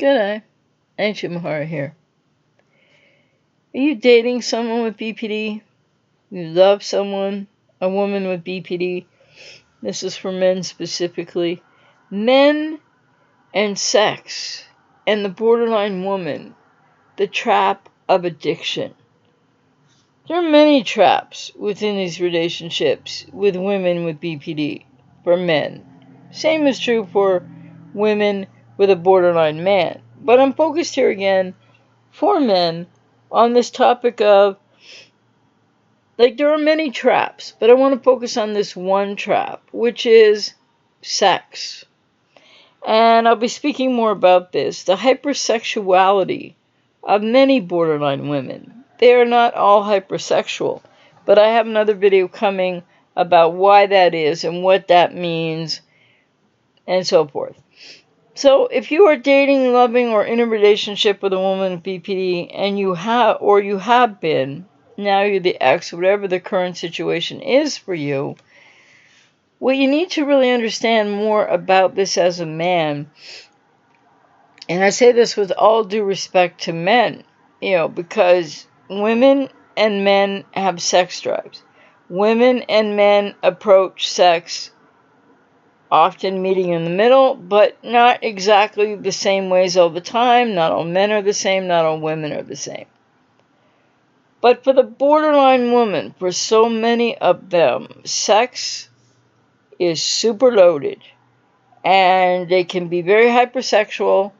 G'day, Ancient Mahara here. Are you dating someone with BPD? You love someone, a woman with BPD? This is for men specifically. Men and sex and the borderline woman, the trap of addiction. There are many traps within these relationships with women with BPD for men. Same is true for women with a borderline man. But I'm focused here again for men on this topic of, there are many traps, but I want to focus on this one trap, which is sex. And I'll be speaking more about this, the hypersexuality of many borderline women. They are not all hypersexual, but I have another video coming about why that is and what that means and so forth. So if you are dating, loving, or in a relationship with a woman with BPD and you have been, now you're the ex, whatever the current situation is for you, what you need to really understand more about this as a man, and I say this with all due respect to men, because women and men have sex drives. Women and men approach sex often meeting in the middle, but not exactly the same ways all the time. Not all men are the same, not all women are the same. But for the borderline woman, for so many of them, sex is super loaded. And they can be very hypersexual,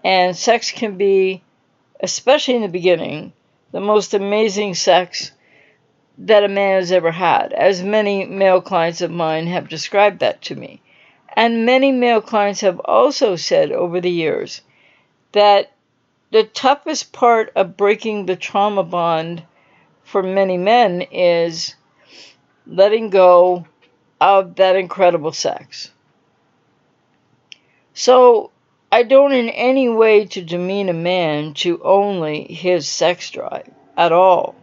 and sex can be, especially in the beginning, the most amazing sex that a man has ever had, as many male clients of mine have described that to me. And many male clients have also said over the years that the toughest part of breaking the trauma bond for many men is letting go of that incredible sex. So I don't in any way to demean a man to only his sex drive at all.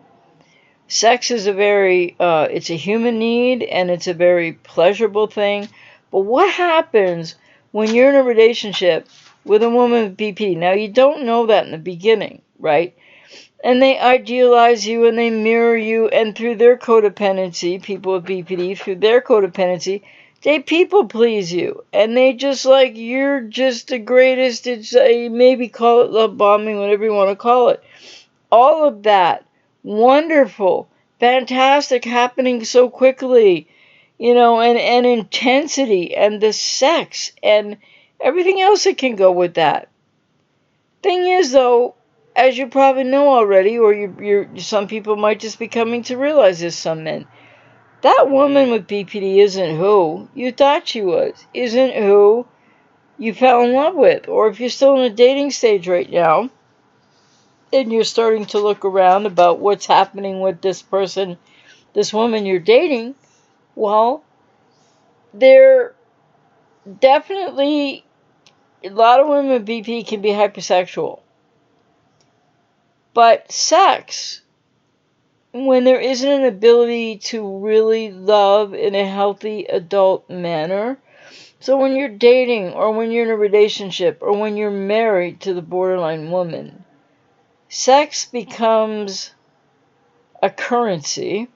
Sex is it's a human need, and it's a very pleasurable thing. But what happens when you're in a relationship with a woman with BPD? Now, you don't know that in the beginning, right? And they idealize you and they mirror you, and through their codependency, people with BPD, through their codependency, they people please you. And they just you're just the greatest. It's maybe call it love bombing, whatever you want to call it. All of that. Wonderful, fantastic, happening so quickly, and intensity, and the sex, and everything else that can go with that. Thing is, though, as you probably know already, or some people might just be coming to realize this, some men, that woman with BPD isn't who you thought she was, isn't who you fell in love with, or if you're still in a dating stage right now, and you're starting to look around about what's happening with this person, this woman you're dating, well, they're definitely, a lot of women with BP can be hypersexual. But sex, when there isn't an ability to really love in a healthy adult manner, so when you're dating, or when you're in a relationship, or when you're married to the borderline woman, sex becomes a currency,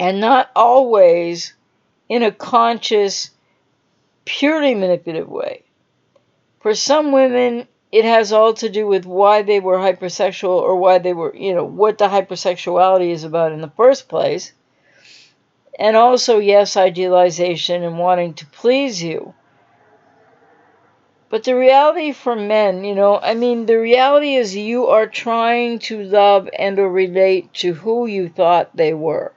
and not always in a conscious, purely manipulative way. For some women, it has all to do with why they were hypersexual, or why they were, what the hypersexuality is about in the first place. And also, yes, idealization and wanting to please you. But the reality for men, the reality is you are trying to love and or relate to who you thought they were.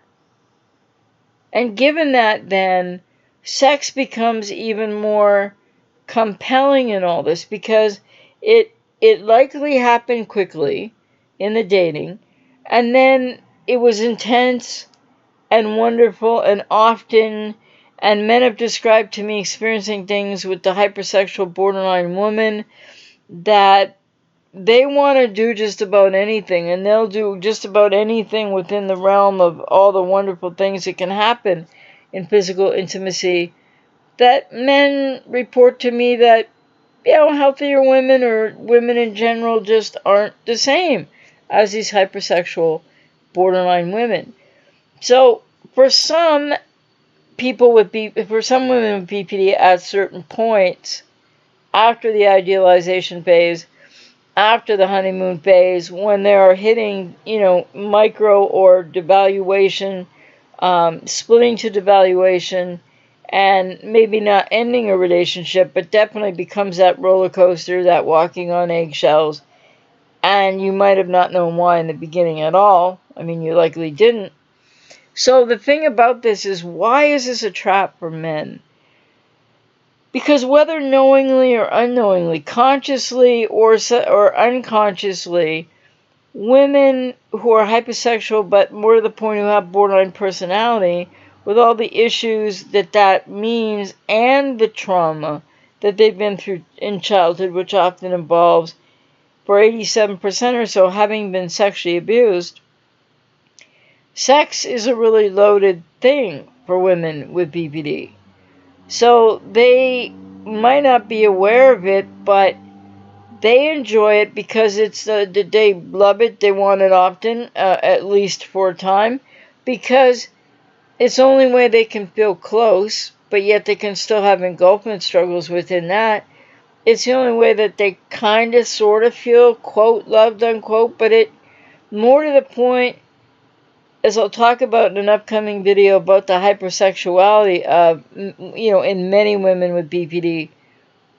And given that, then, sex becomes even more compelling in all this, because it likely happened quickly in the dating, and then it was intense and wonderful and often, and men have described to me experiencing things with the hypersexual borderline woman that they want to do just about anything, and they'll do just about anything within the realm of all the wonderful things that can happen in physical intimacy, that men report to me that healthier women or women in general just aren't the same as these hypersexual borderline women. So for some for some women with BPD at certain points, after the idealization phase, after the honeymoon phase, when they are hitting, micro or devaluation, splitting to devaluation, and maybe not ending a relationship, but definitely becomes that roller coaster, that walking on eggshells, and you might have not known why in the beginning at all. I mean, you likely didn't. So the thing about this is, why is this a trap for men? Because whether knowingly or unknowingly, consciously or unconsciously, women who are hypersexual, but more to the point who have borderline personality, with all the issues that means and the trauma that they've been through in childhood, which often involves, for 87% or so, having been sexually abused. Sex is a really loaded thing for women with BPD. So they might not be aware of it, but they enjoy it because they love it. They want it often, at least for a time, because it's the only way they can feel close, but yet they can still have engulfment struggles within that. It's the only way that they kind of sort of feel, quote, loved, unquote, but it, more to the point, as I'll talk about in an upcoming video about the hypersexuality of, in many women with BPD,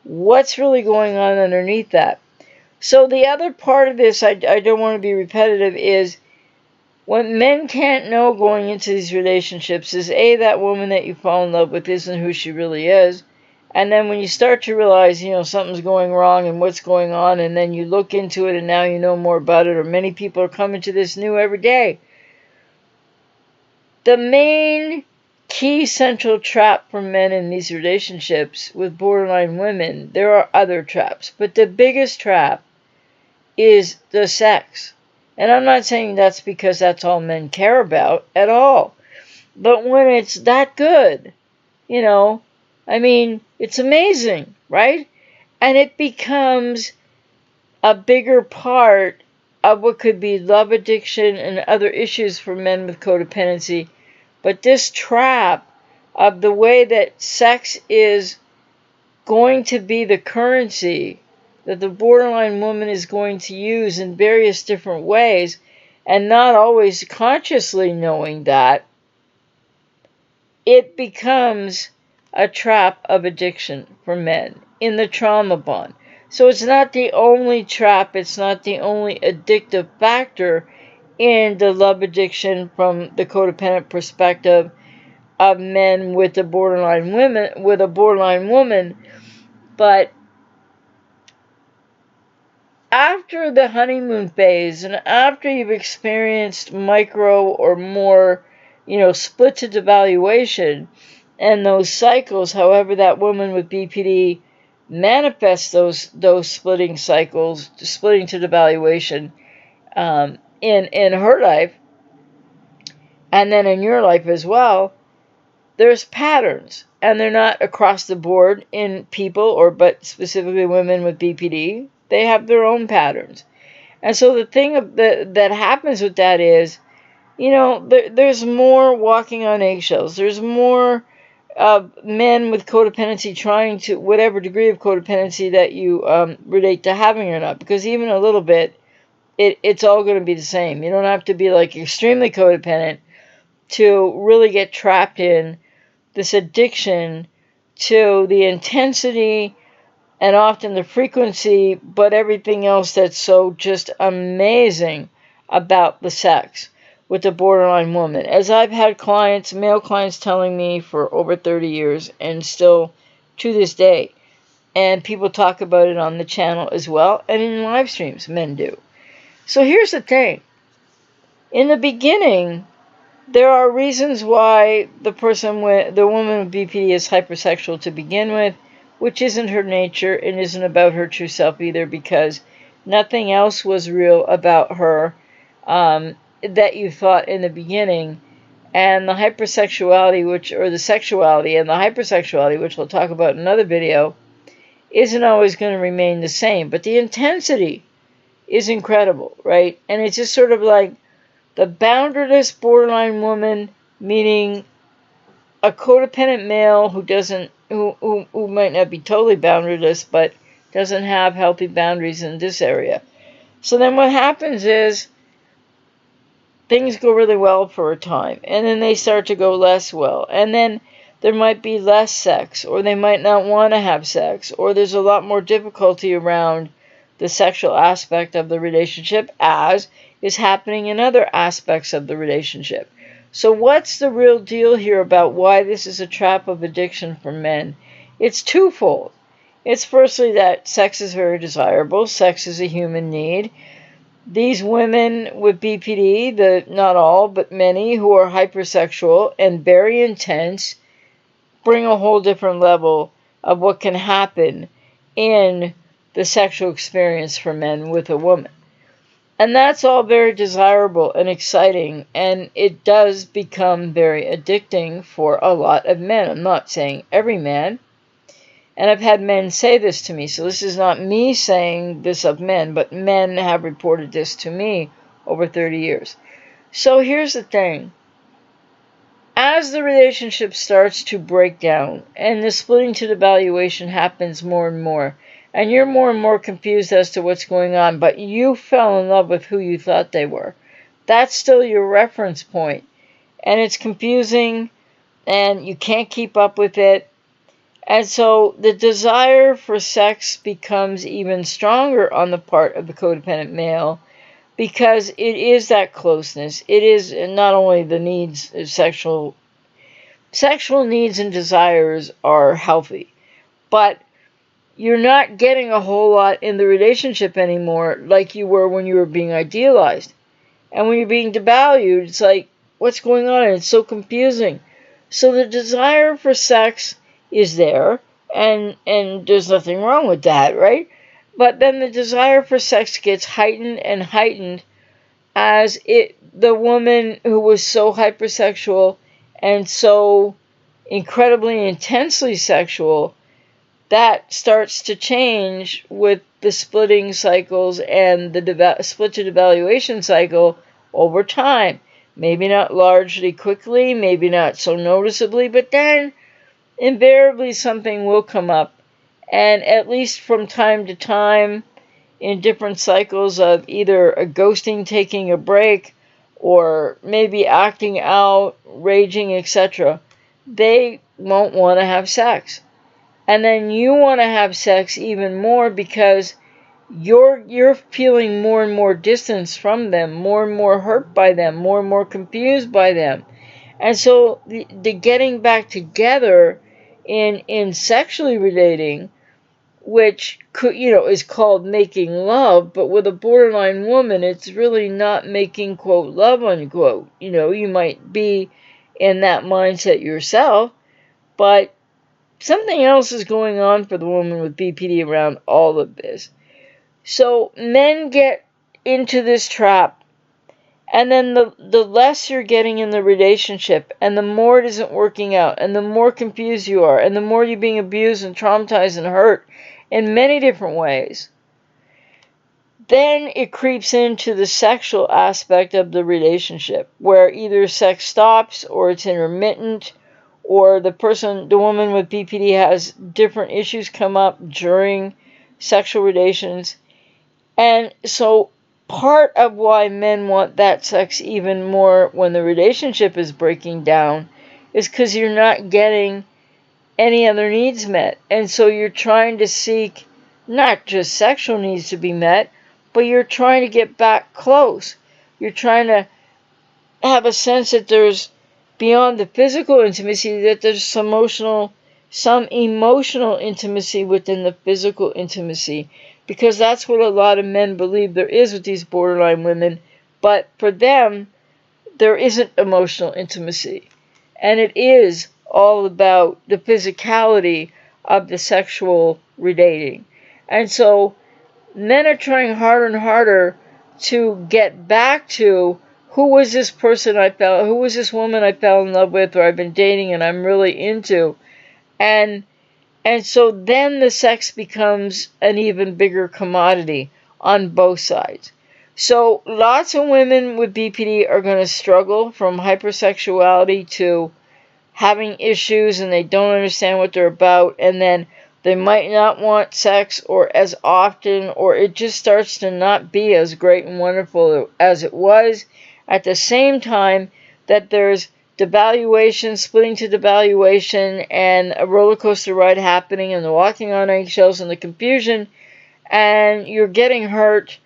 what's really going on underneath that. So the other part of this, I don't want to be repetitive, is what men can't know going into these relationships is, A, that woman that you fall in love with isn't who she really is. And then when you start to realize, something's going wrong and what's going on, and then you look into it and now you know more about it, or many people are coming to this new every day. The main key central trap for men in these relationships with borderline women, there are other traps, but the biggest trap is the sex. And I'm not saying that's because that's all men care about at all. But when it's that good, it's amazing, right? And it becomes a bigger part of what could be love addiction and other issues for men with codependency. But this trap of the way that sex is going to be the currency that the borderline woman is going to use in various different ways, and not always consciously knowing that, it becomes a trap of addiction for men in the trauma bond. So it's not the only trap, it's not the only addictive factor in the love addiction from the codependent perspective of men with a borderline woman, but after the honeymoon phase and after you've experienced micro or more, split to devaluation and those cycles, however that woman with BPD manifests those splitting cycles, splitting to devaluation, in her life, and then in your life as well, there's patterns, and they're not across the board in people, but specifically women with BPD. They have their own patterns. And so the thing that happens with that is, there's more walking on eggshells. There's more men with codependency trying to, whatever degree of codependency that you relate to having or not, because even a little bit, it's all going to be the same. You don't have to be like extremely codependent to really get trapped in this addiction to the intensity and often the frequency, but everything else that's so just amazing about the sex with the borderline woman. As I've had clients, male clients, telling me for over 30 years, and still to this day, and people talk about it on the channel as well, and in live streams, men do. So here's the thing. In the beginning, there are reasons why the woman with BPD is hypersexual to begin with, which isn't her nature and isn't about her true self either, because nothing else was real about her that you thought in the beginning. And the hypersexuality, the sexuality and the hypersexuality, which we'll talk about in another video, isn't always going to remain the same, but the intensity is incredible, right? And it's just sort of like the boundaryless borderline woman meeting a codependent male who doesn't who might not be totally boundaryless but doesn't have healthy boundaries in this area. So then what happens is things go really well for a time, and then they start to go less well, and then there might be less sex, or they might not want to have sex, or there's a lot more difficulty around the sexual aspect of the relationship, as is happening in other aspects of the relationship. So what's the real deal here about why this is a trap of addiction for men? It's twofold. It's firstly that sex is very desirable. Sex is a human need. These women with BPD, not all, but many, who are hypersexual and very intense, bring a whole different level of what can happen in the sexual experience for men with a woman. And that's all very desirable and exciting, and it does become very addicting for a lot of men. I'm not saying every man. And I've had men say this to me, so this is not me saying this of men, but men have reported this to me over 30 years. So here's the thing. As the relationship starts to break down and the splitting to devaluation happens more and more, and you're more and more confused as to what's going on, but you fell in love with who you thought they were, that's still your reference point. And it's confusing, and you can't keep up with it. And so the desire for sex becomes even stronger on the part of the codependent male because it is that closeness. It is not only the needs, sexual needs and desires are healthy, but you're not getting a whole lot in the relationship anymore like you were when you were being idealized. And when you're being devalued, it's like, what's going on? And it's so confusing. So the desire for sex is there, and there's nothing wrong with that, right? But then the desire for sex gets heightened and heightened as the woman who was so hypersexual and so incredibly intensely sexual, that starts to change with the splitting cycles and the split to devaluation cycle over time. Maybe not largely quickly, maybe not so noticeably, but then invariably something will come up. And at least from time to time, in different cycles of either a ghosting, taking a break, or maybe acting out, raging, etc., they won't want to have sex. And then you want to have sex even more because you're feeling more and more distance from them, more and more hurt by them, more and more confused by them. And so the getting back together in sexually relating, which could, is called making love, but with a borderline woman, it's really not making, quote, love, unquote. You might be in that mindset yourself, but something else is going on for the woman with BPD around all of this. So men get into this trap, and then the less you're getting in the relationship, and the more it isn't working out, and the more confused you are, and the more you're being abused and traumatized and hurt in many different ways, then it creeps into the sexual aspect of the relationship, where either sex stops or it's intermittent, or the woman with BPD has different issues come up during sexual relations. And so part of why men want that sex even more when the relationship is breaking down is because you're not getting any other needs met. And so you're trying to seek not just sexual needs to be met, but you're trying to get back close. You're trying to have a sense that there's, beyond the physical intimacy, that there's some emotional intimacy within the physical intimacy, because that's what a lot of men believe there is with these borderline women. But for them, there isn't emotional intimacy, and it is all about the physicality of the sexual relating. And so men are trying harder and harder to get back to who was this woman I fell in love with, or I've been dating and I'm really into. And And so then the sex becomes an even bigger commodity on both sides. So lots of women with BPD are going to struggle from hypersexuality to having issues, and they don't understand what they're about, and then they might not want sex or as often, or it just starts to not be as great and wonderful as it was. At the same time that there's devaluation, splitting to devaluation, and a roller coaster ride happening, and the walking on eggshells, and the confusion, and you're getting hurt,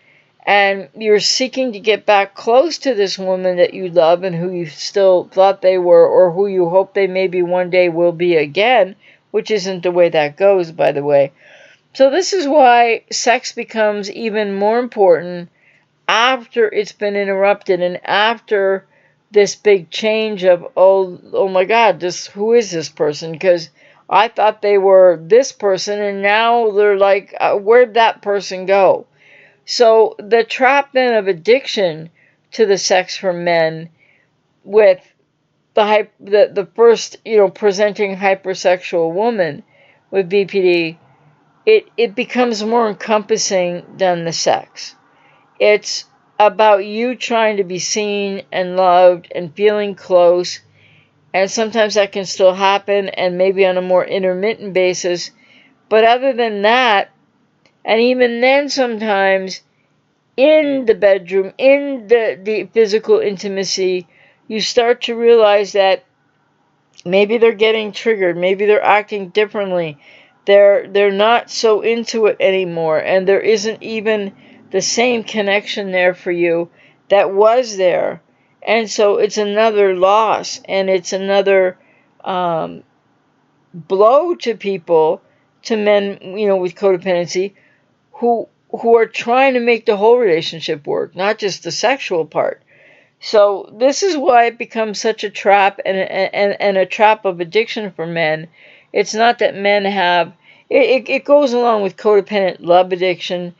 and you're seeking to get back close to this woman that you love and who you still thought they were, or who you hope they maybe one day will be again, which isn't the way that goes, by the way. So this is why sex becomes even more important after it's been interrupted, and after this big change of, oh my God, who is this person? Because I thought they were this person, and now they're like, where'd that person go? So the trap then of addiction to the sex for men, with the first, presenting hypersexual woman with BPD, it becomes more encompassing than the sex. It's about you trying to be seen and loved and feeling close, and sometimes that can still happen, and maybe on a more intermittent basis. But other than that, and even then sometimes in the bedroom, in the physical intimacy, you start to realize that maybe they're getting triggered, maybe they're acting differently, they're not so into it anymore, and there isn't even the same connection there for you that was there. And so it's another loss, and it's another blow to people, to men, with codependency, who are trying to make the whole relationship work, not just the sexual part. So this is why it becomes such a trap, and a trap of addiction for men. It's not that men have it goes along with codependent love addiction,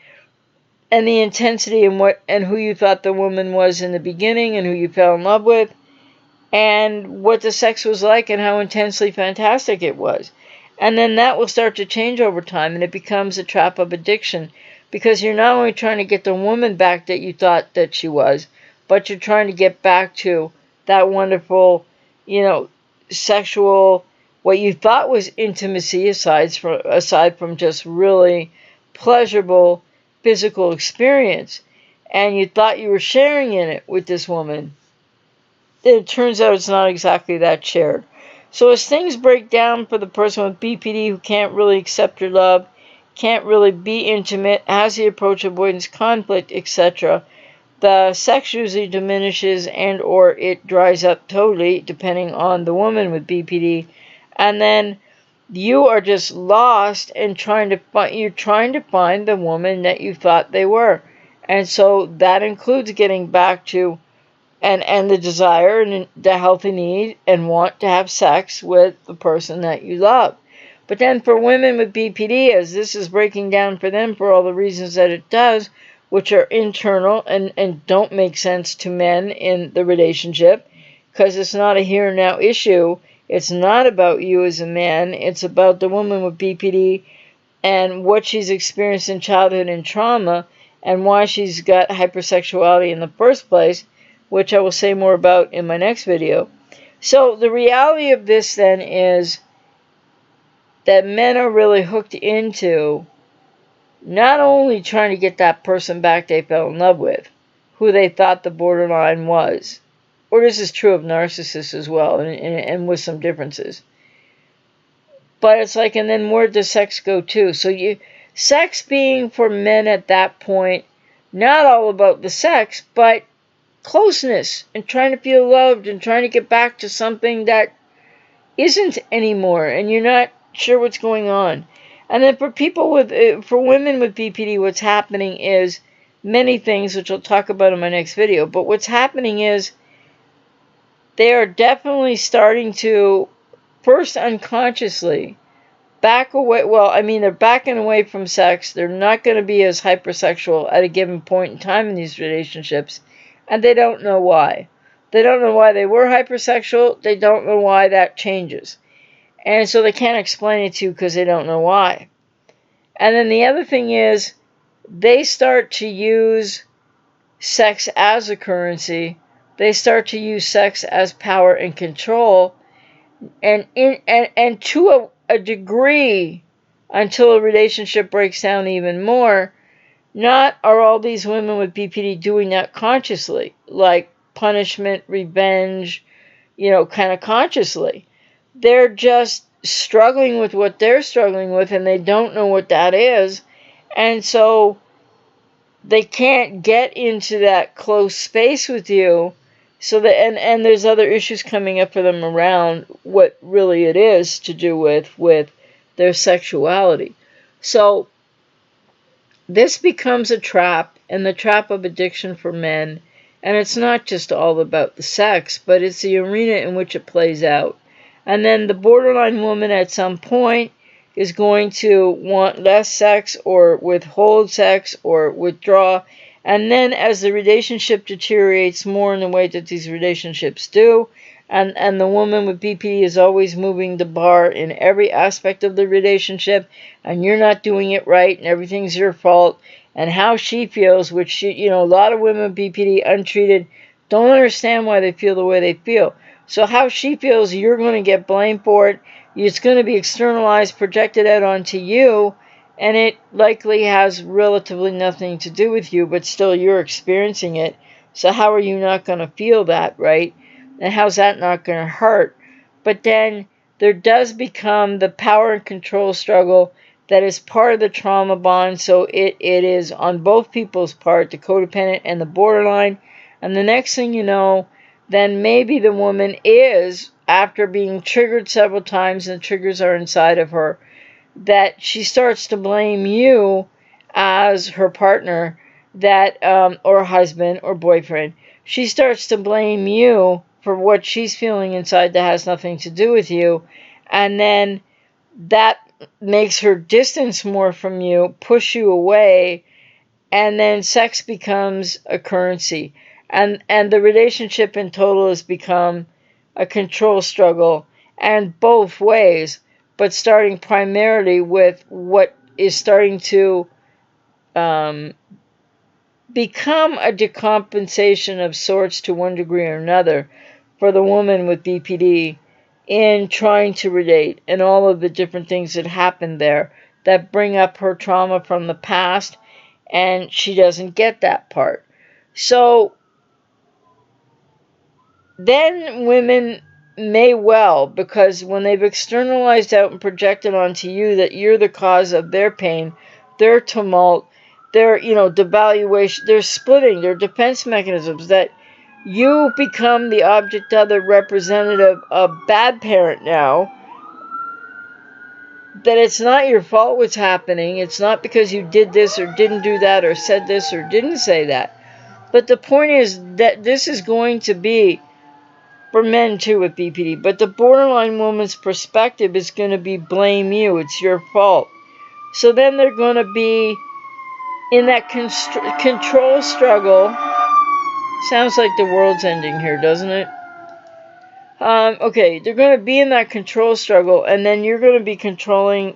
and the intensity, and who you thought the woman was in the beginning, and who you fell in love with, and what the sex was like, and how intensely fantastic it was. And then that will start to change over time, and it becomes a trap of addiction, because you're not only trying to get the woman back that you thought that she was, but you're trying to get back to that wonderful, sexual, what you thought was intimacy, aside from just really pleasurable physical experience, and you thought you were sharing in it with this woman. It turns out it's not exactly that shared. So as things break down for the person with BPD, who can't really accept your love, can't really be intimate, has the approach avoidance conflict, etc., the sex usually diminishes, and or it dries up totally, depending on the woman with BPD. And then you are just lost and you're trying to find the woman that you thought they were. And so that includes getting back to, and the desire and the healthy need and want to have sex with the person that you love. But then for women with BPD, as this is breaking down for them for all the reasons that it does, which are internal and don't make sense to men in the relationship, because it's not a here and now issue. It's not about you as a man. It's about the woman with BPD and what she's experienced in childhood and trauma, and why she's got hypersexuality in the first place, which I will say more about in my next video. So the reality of this then is that men are really hooked into not only trying to get that person back they fell in love with, who they thought the borderline was, or this is true of narcissists as well, and with some differences. But it's like, and then where does sex go to? So sex being for men at that point, not all about the sex, but closeness, and trying to feel loved, and trying to get back to something that isn't anymore, and you're not sure what's going on. And then for women with BPD, what's happening is many things, which I'll talk about in my next video. But what's happening is they are definitely starting to, first unconsciously, back away. Well, I mean, they're backing away from sex. They're not going to be as hypersexual at a given point in time in these relationships, and they don't know why. They don't know why they were hypersexual. They don't know why that changes. And so they can't explain it to you because they don't know why. And then the other thing is, they start to use sex as a currency. They start to use sex as power and control, and to a degree, until a relationship breaks down even more. Not are all these women with BPD doing that consciously, like punishment, revenge, kind of consciously. They're just struggling with what they're struggling with, and they don't know what that is. And so they can't get into that close space with you. So that, and there's other issues coming up for them around what really it is to do with their sexuality. So this becomes a trap, and the trap of addiction for men. And it's not just all about the sex, but it's the arena in which it plays out. And then the borderline woman at some point is going to want less sex or withhold sex or withdraw. And then as the relationship deteriorates more in the way that these relationships do, and the woman with BPD is always moving the bar in every aspect of the relationship, and you're not doing it right, and everything's your fault, and how she feels, which a lot of women with BPD untreated don't understand why they feel the way they feel. So how she feels, you're going to get blamed for it. It's going to be externalized, projected out onto you, and it likely has relatively nothing to do with you, but still you're experiencing it. So how are you not going to feel that, right? And how's that not going to hurt? But then there does become the power and control struggle that is part of the trauma bond. So it is on both people's part, the codependent and the borderline. And the next thing you know, then maybe the woman is, after being triggered several times, and the triggers are inside of her, that she starts to blame you as her partner, that or husband or boyfriend. She starts to blame you for what she's feeling inside that has nothing to do with you, and then that makes her distance more from you, push you away, and then sex becomes a currency, and the relationship in total has become a control struggle, and both ways, but starting primarily with what is starting to um, become a decompensation of sorts to one degree or another for the woman with BPD in trying to relate, and all of the different things that happen there that bring up her trauma from the past, and she doesn't get that part. So then women may well, because when they've externalized out and projected onto you that you're the cause of their pain, their tumult, their devaluation, their splitting, their defense mechanisms, that you become the object of the representative of bad parent now, that it's not your fault what's happening. It's not because you did this or didn't do that or said this or didn't say that. But the point is that this is going to be for men too with BPD, but the borderline woman's perspective is going to be blame you, it's your fault. So then they're going to be in that control struggle. Sounds like the world's ending here, doesn't it? Okay, they're going to be in that control struggle, and then you're going to be controlling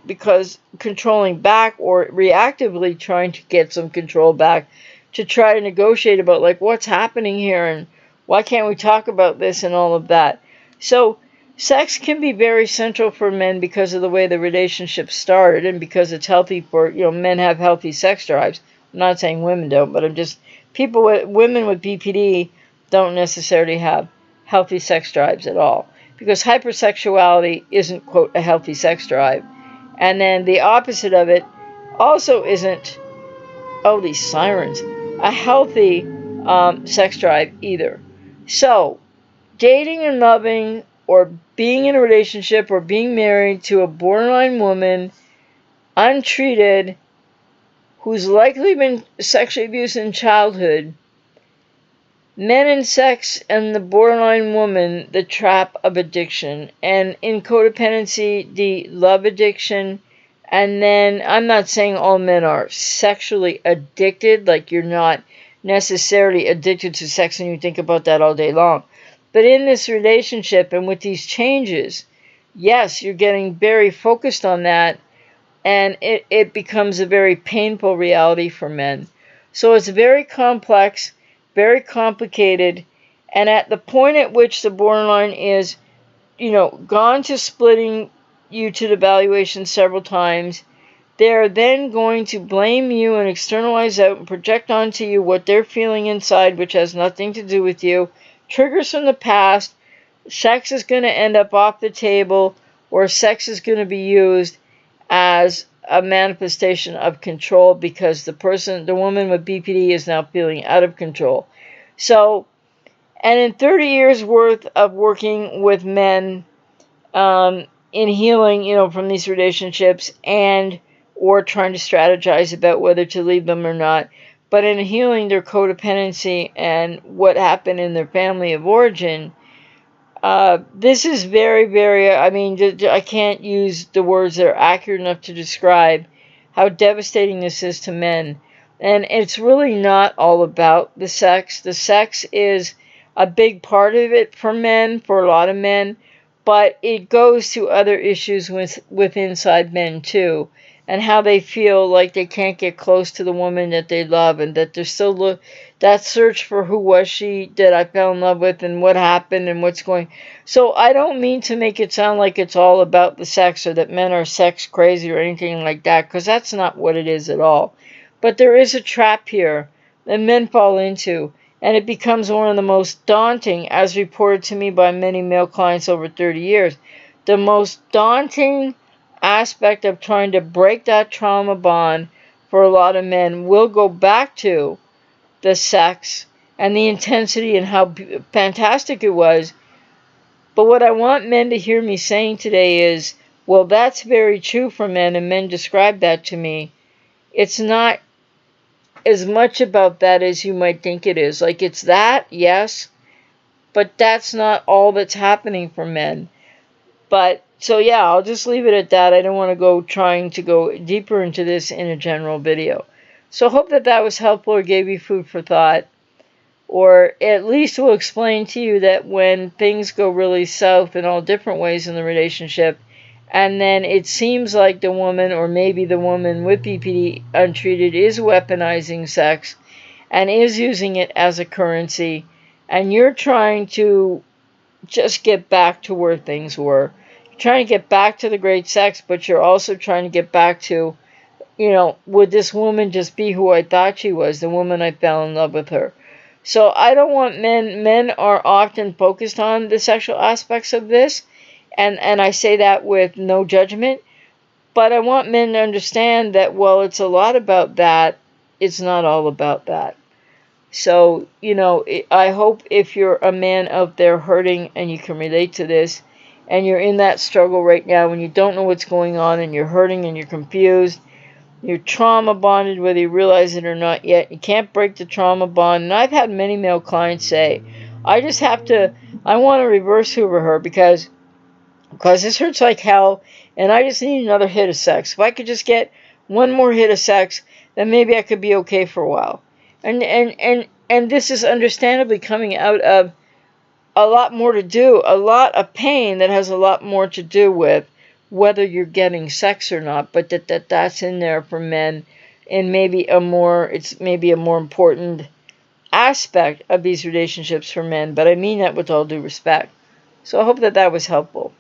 back, or reactively trying to get some control back to try to negotiate about like what's happening here and why can't we talk about this and all of that. So sex can be very central for men because of the way the relationship started, and because it's healthy for men have healthy sex drives. I'm not saying women don't, but women with BPD don't necessarily have healthy sex drives at all, because hypersexuality isn't, quote, a healthy sex drive, and then the opposite of it also isn't, oh, these sirens, a healthy sex drive either. So dating and loving, or being in a relationship or being married to a borderline woman, untreated, who's likely been sexually abused in childhood, men and sex, and the borderline woman, the trap of addiction. And in codependency, the love addiction. And then, I'm not saying all men are sexually addicted, like you're not necessarily addicted to sex and you think about that all day long. But in this relationship and with these changes, yes, you're getting very focused on that, and it becomes a very painful reality for men. So it's very complex, very complicated, and at the point at which the borderline is, gone to splitting you to the valuation several times, they're then going to blame you and externalize out and project onto you what they're feeling inside, which has nothing to do with you. Triggers from the past, sex is going to end up off the table, or sex is going to be used as a manifestation of control because the woman with BPD is now feeling out of control. So, and in 30 years worth of working with men, in healing, from these relationships, and or trying to strategize about whether to leave them or not, but in healing their codependency and what happened in their family of origin, this is very, very, I mean, I can't use the words that are accurate enough to describe how devastating this is to men. And it's really not all about the sex. The sex is a big part of it for men, for a lot of men, but it goes to other issues with inside men too, and how they feel like they can't get close to the woman that they love, and that they're still that search for who was she that I fell in love with, and what happened, and what's going. So I don't mean to make it sound like it's all about the sex, or that men are sex crazy or anything like that, because that's not what it is at all. But there is a trap here that men fall into, and it becomes one of the most daunting, as reported to me by many male clients over 30 years. The most daunting aspect of trying to break that trauma bond for a lot of men will go back to the sex and the intensity and how fantastic it was. But what I want men to hear me saying today is, well, that's very true for men, and men describe that to me. It's not as much about that as you might think it is. Like, it's that, yes, but that's not all that's happening for men. But, so yeah, I'll just leave it at that. I don't want to go trying to go deeper into this in a general video. So I hope that that was helpful or gave you food for thought, or at least will explain to you that when things go really south in all different ways in the relationship, and then it seems like the woman, or maybe the woman with BPD untreated, is weaponizing sex and is using it as a currency, and you're trying to just get back to where things were. You're trying to get back to the great sex, but you're also trying to get back to, would this woman just be who I thought she was, the woman I fell in love with her? So I don't want men are often focused on the sexual aspects of this, and I say that with no judgment, but I want men to understand that while it's a lot about that, it's not all about that. So, I hope if you're a man out there hurting and you can relate to this, and you're in that struggle right now and you don't know what's going on, and you're hurting and you're confused, you're trauma bonded whether you realize it or not yet, you can't break the trauma bond. And I've had many male clients say, I want to reverse Hoover her because this hurts like hell, and I just need another hit of sex. If I could just get one more hit of sex, then maybe I could be okay for a while. And this is understandably coming out of a lot more to do, a lot of pain that has a lot more to do with whether you're getting sex or not, but that's in there for men, and it's maybe a more important aspect of these relationships for men, but I mean that with all due respect. So I hope that that was helpful.